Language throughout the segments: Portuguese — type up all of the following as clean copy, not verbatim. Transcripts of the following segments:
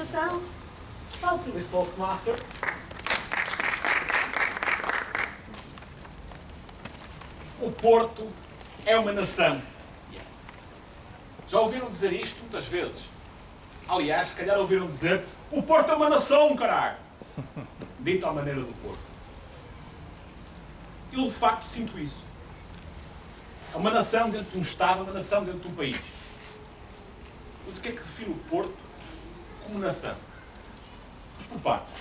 nação? Palpite. Miss Toastmaster. O Porto é uma nação. Yes. Já ouviram dizer isto muitas vezes? Aliás, se calhar ouviram dizer: o Porto é uma nação, caralho! Dito à maneira do Porto. Eu, de facto, sinto isso. É uma nação dentro de um Estado, uma nação dentro de um país. Mas o que é que define o Porto como nação? Mas por partes.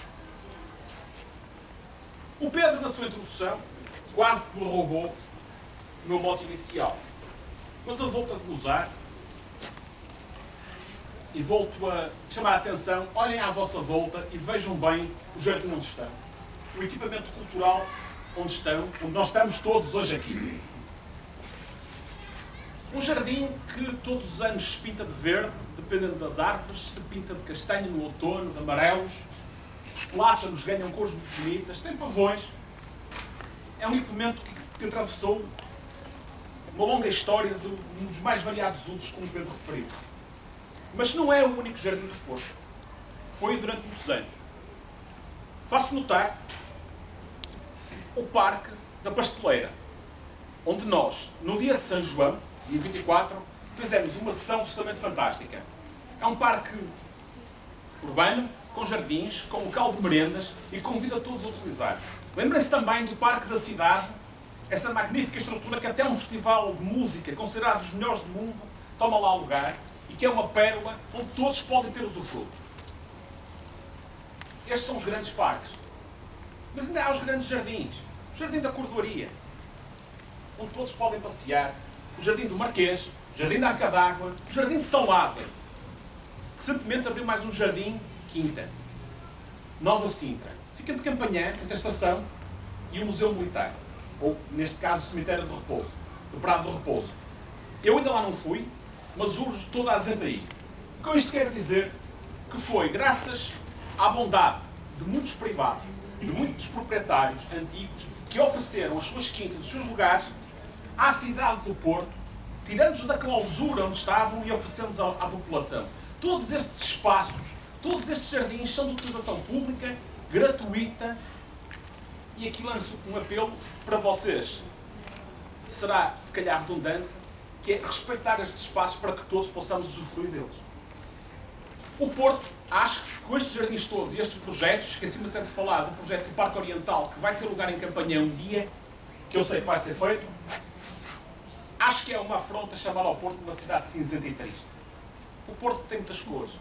O Pedro, na sua introdução, quase que me roubou o meu mote inicial. Mas eu volto a gozar e volto a chamar a atenção. Olhem à vossa volta e vejam bem o jardim onde estão. O equipamento cultural onde estão, onde nós estamos todos hoje aqui. Um jardim que todos os anos se pinta de verde, dependendo das árvores, se pinta de castanho no outono, de amarelos. Os plátanos ganham cores muito bonitas, tem pavões. É um equipamento que atravessou uma longa história de um dos mais variados usos, como o Pedro referiu. Mas não é o único jardim do Porto. Foi durante muitos anos. Faço notar o Parque da Pasteleira, onde nós, no dia de São João, dia 24, fizemos uma sessão absolutamente fantástica. É um parque urbano, com jardins, com local de merendas e convido a todos a utilizar. Lembrem-se também do Parque da Cidade, essa magnífica estrutura que até um festival de música, considerado dos melhores do mundo, toma lá lugar e que é uma pérola onde todos podem ter usufruto. Estes são os grandes parques. Mas ainda há os grandes jardins. O Jardim da Cordoaria, onde todos podem passear. O Jardim do Marquês, o Jardim da Arca d'Água, o Jardim de São Lázaro. Recentemente abriu mais um jardim, Quinta. Nova Sintra. Fica de Campanhã, entre a estação e o Museu Militar. Ou, neste caso, o Cemitério do Repouso. Do Prado do Repouso. Eu ainda lá não fui, mas urjo toda a gente aí. Com isto quero dizer que foi graças à bondade de muitos privados, de muitos proprietários antigos, que ofereceram as suas quintas, os seus lugares, à cidade do Porto, tirando-nos da clausura onde estavam e oferecendo-nos à população. Todos estes espaços, todos estes jardins são de utilização pública, gratuita, e aqui lanço um apelo para vocês. Será, se calhar, redundante, que é respeitar estes espaços para que todos possamos usufruir deles. O Porto, acho que com estes jardins todos e estes projetos, esqueci-me até de falar do projeto do Parque Oriental, que vai ter lugar em Campanhã um dia, que eu sei que vai ser feito, acho que é uma afronta chamar ao Porto uma cidade cinzenta e triste. O Porto tem muitas cores.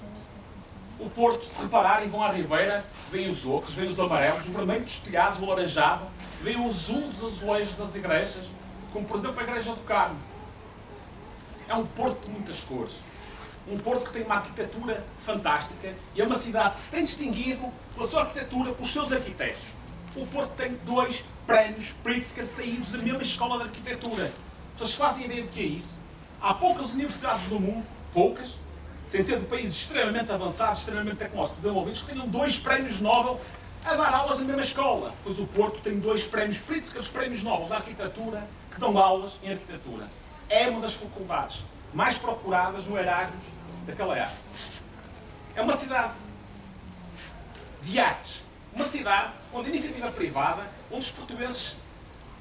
O Porto, se repararem, vão à Ribeira, veem os ocres, veem os amarelos, o vermelho dos telhados, o laranjado, veem o azul dos azulejos das igrejas, como por exemplo a Igreja do Carmo. É um Porto de muitas cores. Um Porto que tem uma arquitetura fantástica e é uma cidade que se tem distinguido pela sua arquitetura, pelos seus arquitetos. O Porto tem 2 prémios Pritzker saídos da mesma escola de arquitetura. Vocês fazem ideia do que é isso? Há poucas universidades no mundo, poucas, sem ser de países extremamente avançados, extremamente tecnológicos desenvolvidos, que tenham 2 prémios Nobel a dar aulas na mesma escola. Pois o Porto tem 2 prémios Pritzker, os prémios Nobel da arquitetura, que dão aulas em arquitetura. É uma das faculdades mais procuradas no Erasmus daquela época. É uma cidade de artes. Uma cidade onde a iniciativa privada, onde os portugueses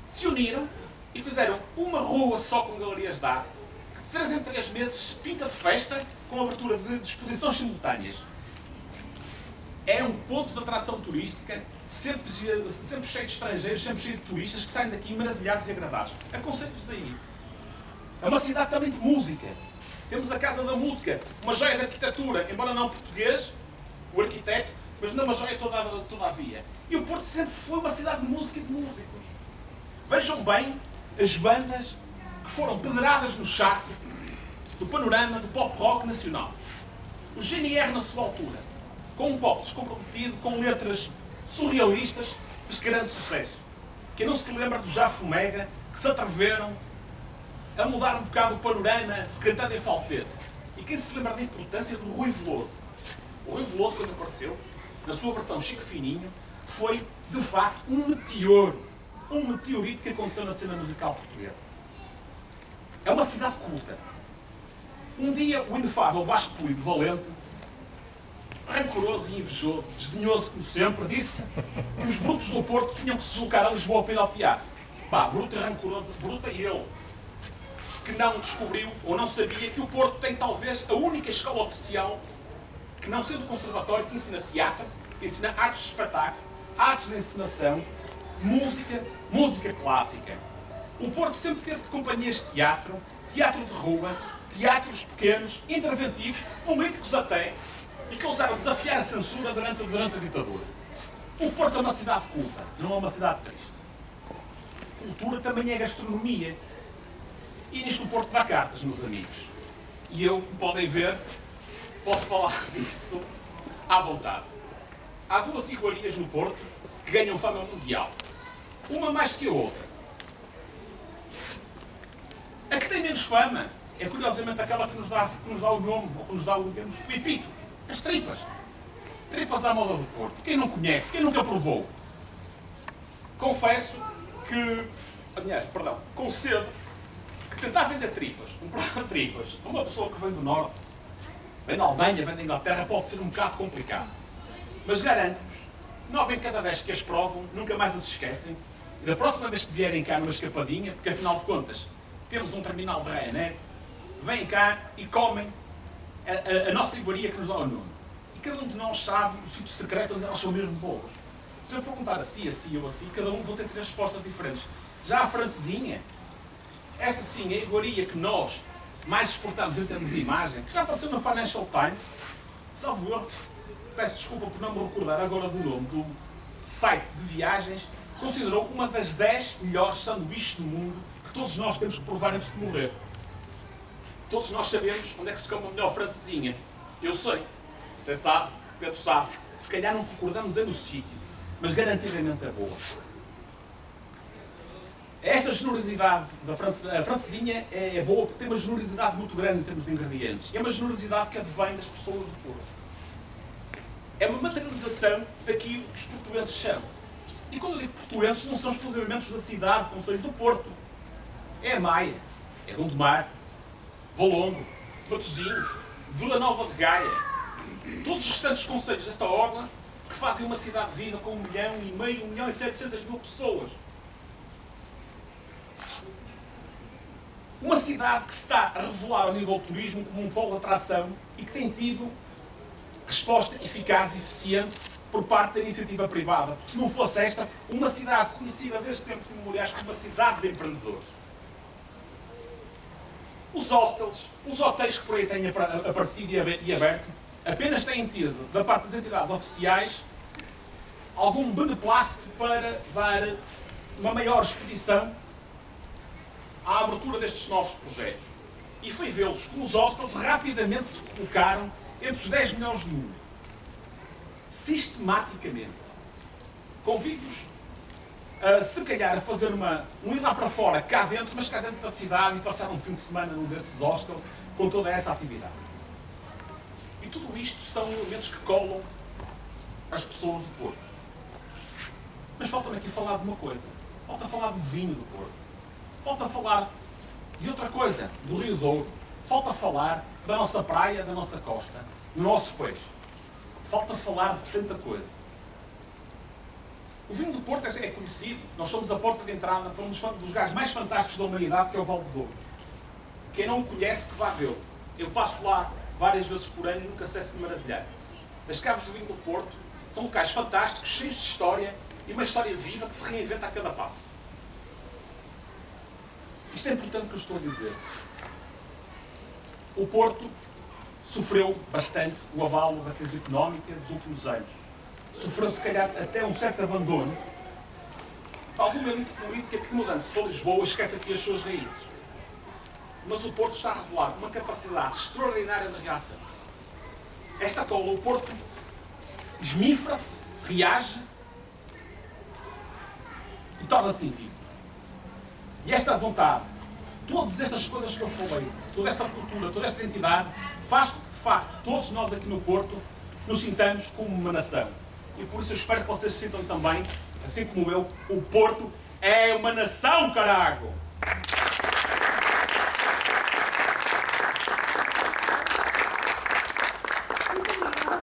se uniram e fizeram uma rua só com galerias de arte, que de 3 em 3 meses se pinta de festa com a abertura de exposições simultâneas. É um ponto de atração turística, sempre cheio de estrangeiros, sempre cheio de turistas que saem daqui maravilhados e agradados. Aconselho-vos a ir. É uma cidade também de música. Temos a Casa da Música, uma joia de arquitetura, embora não português, o arquiteto, mas não uma joia todavia. E o Porto sempre foi uma cidade de música e de músicos. Vejam bem as bandas que foram pedradas no charco do panorama do pop rock nacional. O GNR na sua altura, com um pop descomprometido, com letras surrealistas, mas de grande sucesso. Quem não se lembra do Jafo Mega, que se atreveram a mudar um bocado o panorama, cantando em falsete. E quem se lembra da importância do Rui Veloso? O Rui Veloso, quando apareceu, na sua versão Chico Fininho, foi, de facto, um meteoro. Um meteorito que aconteceu na cena musical portuguesa. É uma cidade culta. Um dia, o inefável Vasco Polido Valente rancoroso e invejoso, desdenhoso como sempre, disse que os brutos do Porto tinham que se deslocar a Lisboa para ir ao teatro. Pá, bruto e rancoroso, bruto é ele, que não descobriu ou não sabia que o Porto tem talvez a única escola oficial que, não sendo conservatório, que ensina teatro, que ensina artes de espetáculo, artes de encenação, música clássica. O Porto sempre teve companhias de teatro, teatro de rua, teatros pequenos, interventivos, políticos até, e que ousaram desafiar a censura durante a ditadura. O Porto é uma cidade culta, não é uma cidade triste. Cultura também é gastronomia. E nisto o Porto dá cartas, meus amigos. E eu, como podem ver, posso falar disso à vontade. Há duas iguarias no Porto que ganham fama mundial. Uma mais que a outra. A que tem menos fama é, curiosamente, aquela que nos dá o nome, ou que nos dá o pipito. As tripas. Tripas à moda do Porto. Quem não conhece, quem nunca provou. Confesso que, aliás, perdão, concedo que tentar vender tripas, comprar tripas, a uma pessoa que vem do Norte, vem da Alemanha, vem da Inglaterra, pode ser um bocado complicado. Mas garanto-vos, 9 em cada 10 que as provam, nunca mais as esquecem. E da próxima vez que vierem cá numa escapadinha, porque afinal de contas, temos um terminal de Ryanair, vêm cá e comem a nossa iguaria que nos dá o nome. E cada um de nós sabe o sítio secreto onde elas são mesmo boas. Se eu perguntar assim ou assim, cada um vai ter 3 respostas diferentes. Já a francesinha, essa sim é a iguaria que nós mais exportamos em termos de imagem, que já apareceu no Financial Times, salvo erro, peço desculpa por não me recordar agora do nome do site de viagens, considerou uma das 10 melhores sanduíches do mundo que todos nós temos que provar antes de morrer. Todos nós sabemos onde é que se come a melhor francesinha. Eu sei. Você sabe, Pedro sabe. Se calhar não concordamos no sítio, mas garantidamente é boa. Esta generosidade da francesinha é boa porque tem uma generosidade muito grande em termos de ingredientes. É uma generosidade que advém das pessoas do Porto. É uma materialização daquilo que os portuenses são. E quando eu digo portuenses, não são exclusivamente os da cidade, como são os do Porto. É a Maia, é Gondomar, Valongo, Matosinhos, Vila Nova de Gaia. Todos os restantes concelhos desta orla que fazem uma cidade viva com 1,5 milhão, 1.700.000 pessoas. Uma cidade que se está a revelar ao nível do turismo como um polo de atração e que tem tido resposta eficaz e eficiente por parte da iniciativa privada. Porque se não fosse esta, uma cidade conhecida desde tempos imemoriais como uma cidade de empreendedores. Os hostels, os hotéis que por aí têm aparecido e aberto, apenas têm tido, da parte das entidades oficiais, algum beneplácito para dar uma maior expedição à abertura destes novos projetos. E foi vê-los como os hostels rapidamente se colocaram entre os 10 melhores do mundo. Sistematicamente. Convido-vos se calhar a fazer um ir lá para fora, cá dentro, mas cá dentro da cidade, e passar um fim de semana num desses hostels com toda essa atividade. E tudo isto são elementos que colam as pessoas do Porto. Mas falta-me aqui falar de uma coisa. Falta falar do vinho do Porto. Falta falar de outra coisa, do Rio Douro. Falta falar da nossa praia, da nossa costa, do nosso peixe. Falta falar de tanta coisa. O vinho do Porto é conhecido. Nós somos a porta de entrada para um dos lugares mais fantásticos da humanidade, que é o Val de Douro. Quem não o conhece, que vá vê-lo. Eu passo lá várias vezes por ano e nunca cesso de maravilhar. As caves do vinho do Porto são locais fantásticos, cheios de história e uma história viva que se reinventa a cada passo. Isto é importante o que eu estou a dizer. O Porto sofreu bastante o abalo da crise económica dos últimos anos. Sofreu, se calhar, até um certo abandono de alguma elite política que, mudando-se para Lisboa, esquece aqui as suas raízes. Mas o Porto está a revelar uma capacidade extraordinária de reação. Esta cola, o Porto, esmifra-se, reage e torna-se invivo. E esta vontade, todas estas coisas que eu falei, toda esta cultura, toda esta identidade, faz com que, de facto, todos nós aqui no Porto nos sintamos como uma nação. E por isso eu espero que vocês se sintam também, assim como eu, o Porto é uma nação, carago!